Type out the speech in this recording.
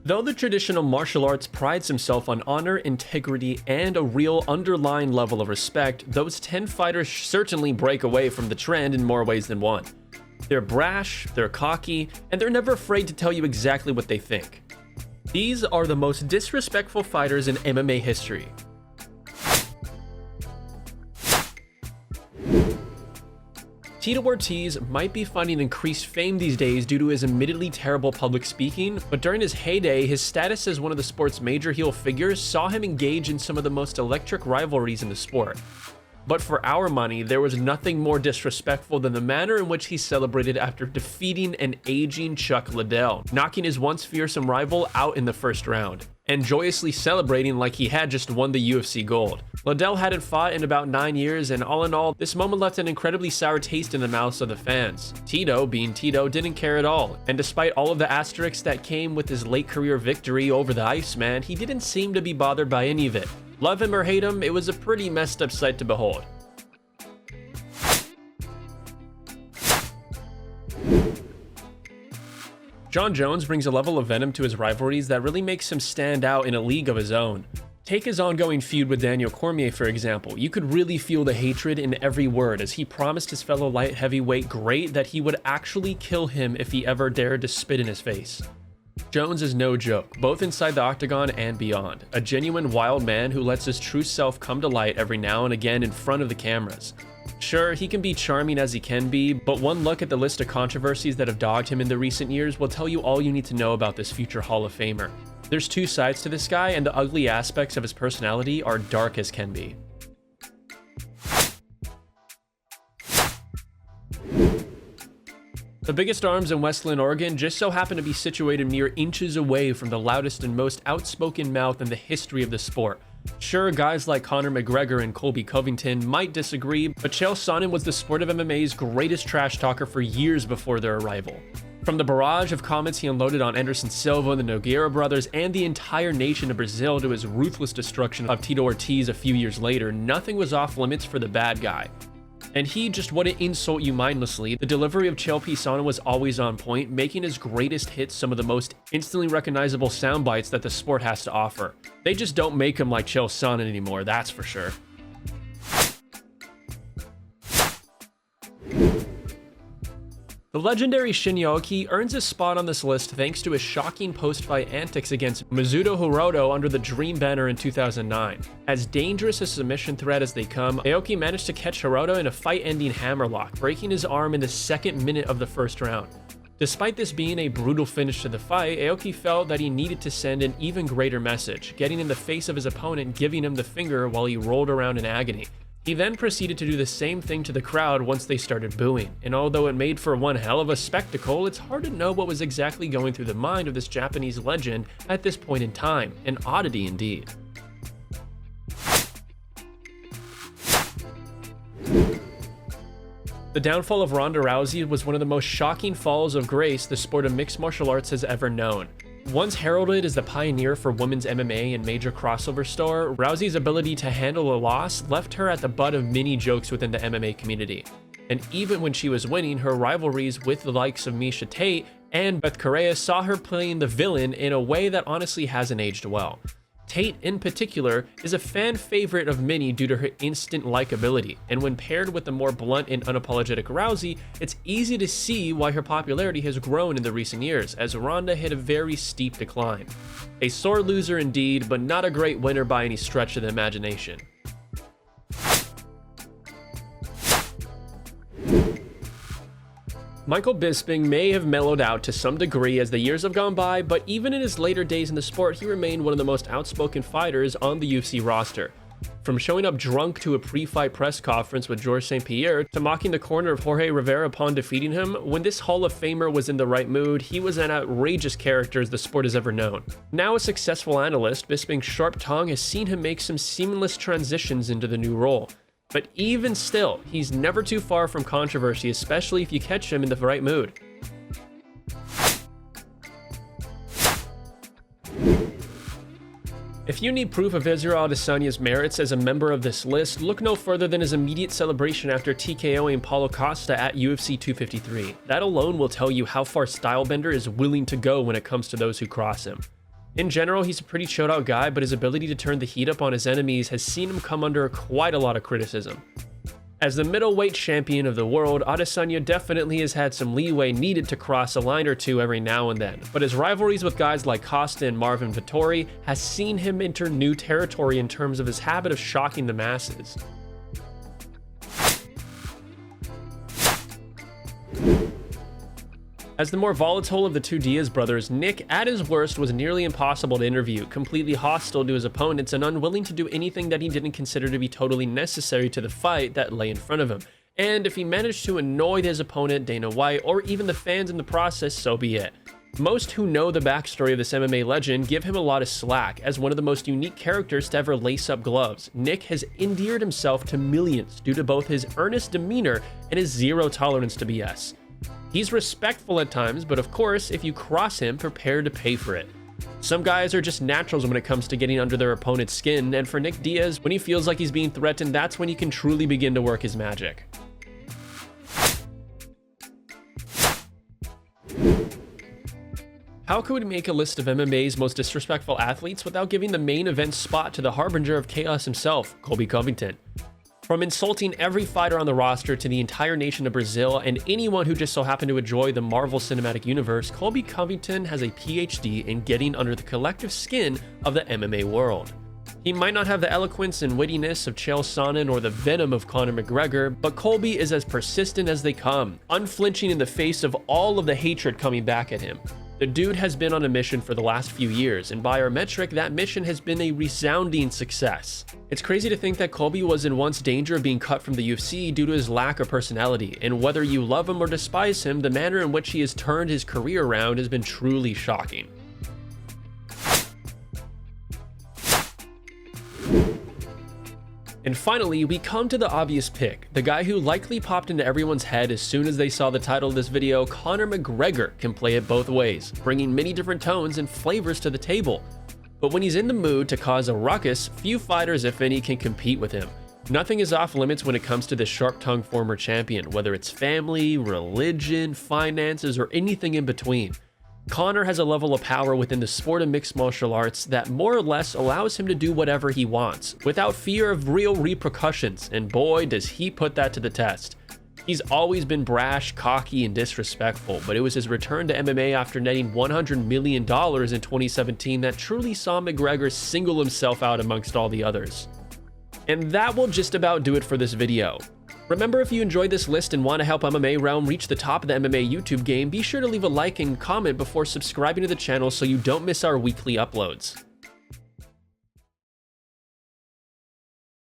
Though the traditional martial arts prides himself on honor, integrity, and a real underlying level of respect, those 10 fighters certainly break away from the trend in more ways than one. They're brash, they're cocky, and they're never afraid to tell you exactly what they think. These are the most disrespectful fighters in MMA history. Tito Ortiz might be finding increased fame these days due to his admittedly terrible public speaking, but during his heyday, his status as one of the sport's major heel figures saw him engage in some of the most electric rivalries in the sport. But for our money, there was nothing more disrespectful than the manner in which he celebrated after defeating an aging Chuck Liddell, knocking his once fearsome rival out in the first round, and joyously celebrating like he had just won the UFC gold. Liddell hadn't fought in about 9 years, and all in all, this moment left an incredibly sour taste in the mouths of the fans. Tito, being Tito, didn't care at all, and despite all of the asterisks that came with his late career victory over the Iceman, he didn't seem to be bothered by any of it. Love him or hate him, it was a pretty messed up sight to behold. Jon Jones brings a level of venom to his rivalries that really makes him stand out in a league of his own. Take his ongoing feud with Daniel Cormier, for example. You could really feel the hatred in every word as he promised his fellow light heavyweight great that he would actually kill him if he ever dared to spit in his face. Jones is no joke, both inside the octagon and beyond. A genuine wild man who lets his true self come to light every now and again in front of the cameras. Sure, he can be charming as he can be, but one look at the list of controversies that have dogged him in the recent years will tell you all you need to know about this future Hall of Famer. There's two sides to this guy, and the ugly aspects of his personality are dark as can be. The biggest arms in Westland, Oregon just so happen to be situated mere inches away from the loudest and most outspoken mouth in the history of the sport. Sure, guys like Conor McGregor and Colby Covington might disagree, but Chael Sonnen was the sport of MMA's greatest trash talker for years before their arrival. From the barrage of comments he unloaded on Anderson Silva, the Nogueira brothers, and the entire nation of Brazil to his ruthless destruction of Tito Ortiz a few years later, nothing was off limits for the bad guy. And he just wouldn't insult you mindlessly. The delivery of Chael Sonnen was always on point, making his greatest hits some of the most instantly recognizable sound bites that the sport has to offer. They just don't make him like Chael Sonnen anymore, that's for sure. The legendary Shin Aoki earns a spot on this list thanks to his shocking post-fight antics against Mizuto Hiroto under the Dream banner in 2009. As dangerous a submission threat as they come, Aoki managed to catch Hiroto in a fight-ending hammerlock, breaking his arm in the second minute of the first round. Despite this being a brutal finish to the fight, Aoki felt that he needed to send an even greater message, getting in the face of his opponent, giving him the finger while he rolled around in agony. He then proceeded to do the same thing to the crowd once they started booing, and although it made for one hell of a spectacle, it's hard to know what was exactly going through the mind of this Japanese legend at this point in time, an oddity indeed. The downfall of Ronda Rousey was one of the most shocking falls of grace the sport of mixed martial arts has ever known. Once heralded as the pioneer for women's MMA and major crossover star, Rousey's ability to handle a loss left her at the butt of many jokes within the MMA community. And even when she was winning, her rivalries with the likes of Miesha Tate and Beth Correa saw her playing the villain in a way that honestly hasn't aged well. Tate, in particular, is a fan favorite of many due to her instant likability, and when paired with the more blunt and unapologetic Rousey, it's easy to see why her popularity has grown in the recent years, as Ronda hit a very steep decline. A sore loser indeed, but not a great winner by any stretch of the imagination. Michael Bisping may have mellowed out to some degree as the years have gone by, but even in his later days in the sport, he remained one of the most outspoken fighters on the UFC roster. From showing up drunk to a pre-fight press conference with Georges St. Pierre, to mocking the corner of Jorge Rivera upon defeating him, when this Hall of Famer was in the right mood, he was an outrageous character as the sport has ever known. Now a successful analyst, Bisping's sharp tongue has seen him make some seamless transitions into the new role. But even still, he's never too far from controversy, especially if you catch him in the right mood. If you need proof of Israel Adesanya's merits as a member of this list, look no further than his immediate celebration after TKOing Paulo Costa at UFC 253. That alone will tell you how far Stylebender is willing to go when it comes to those who cross him. In general, he's a pretty chilled out guy, but his ability to turn the heat up on his enemies has seen him come under quite a lot of criticism. As the middleweight champion of the world, Adesanya definitely has had some leeway needed to cross a line or two every now and then, but his rivalries with guys like Costa and Marvin Vettori has seen him enter new territory in terms of his habit of shocking the masses. As the more volatile of the two Diaz brothers, Nick, at his worst, was nearly impossible to interview, completely hostile to his opponents and unwilling to do anything that he didn't consider to be totally necessary to the fight that lay in front of him. And if he managed to annoy his opponent, Dana White, or even the fans in the process, so be it. Most who know the backstory of this MMA legend give him a lot of slack. As one of the most unique characters to ever lace up gloves, Nick has endeared himself to millions due to both his earnest demeanor and his zero tolerance to BS. He's respectful at times, but of course, if you cross him, prepare to pay for it. Some guys are just naturals when it comes to getting under their opponent's skin, and for Nick Diaz, when he feels like he's being threatened, that's when he can truly begin to work his magic. How could we make a list of MMA's most disrespectful athletes without giving the main event spot to the harbinger of chaos himself, Colby Covington? From insulting every fighter on the roster to the entire nation of Brazil and anyone who just so happened to enjoy the Marvel Cinematic Universe, Colby Covington has a PhD in getting under the collective skin of the MMA world. He might not have the eloquence and wittiness of Chael Sonnen or the venom of Conor McGregor, but Colby is as persistent as they come, unflinching in the face of all of the hatred coming back at him. The dude has been on a mission for the last few years, and by our metric, that mission has been a resounding success. It's crazy to think that Colby was in once danger of being cut from the UFC due to his lack of personality, and whether you love him or despise him, the manner in which he has turned his career around has been truly shocking. And finally, we come to the obvious pick, the guy who likely popped into everyone's head as soon as they saw the title of this video. Conor McGregor can play it both ways, bringing many different tones and flavors to the table. But when he's in the mood to cause a ruckus, few fighters, if any, can compete with him. Nothing is off limits when it comes to this sharp-tongued former champion, whether it's family, religion, finances, or anything in between. Conor has a level of power within the sport of mixed martial arts that more or less allows him to do whatever he wants, without fear of real repercussions, and boy does he put that to the test. He's always been brash, cocky, and disrespectful, but it was his return to MMA after netting $100 million in 2017 that truly saw McGregor single himself out amongst all the others. And that will just about do it for this video. Remember, if you enjoyed this list and want to help MMA Realm reach the top of the MMA YouTube game, be sure to leave a like and comment before subscribing to the channel so you don't miss our weekly uploads.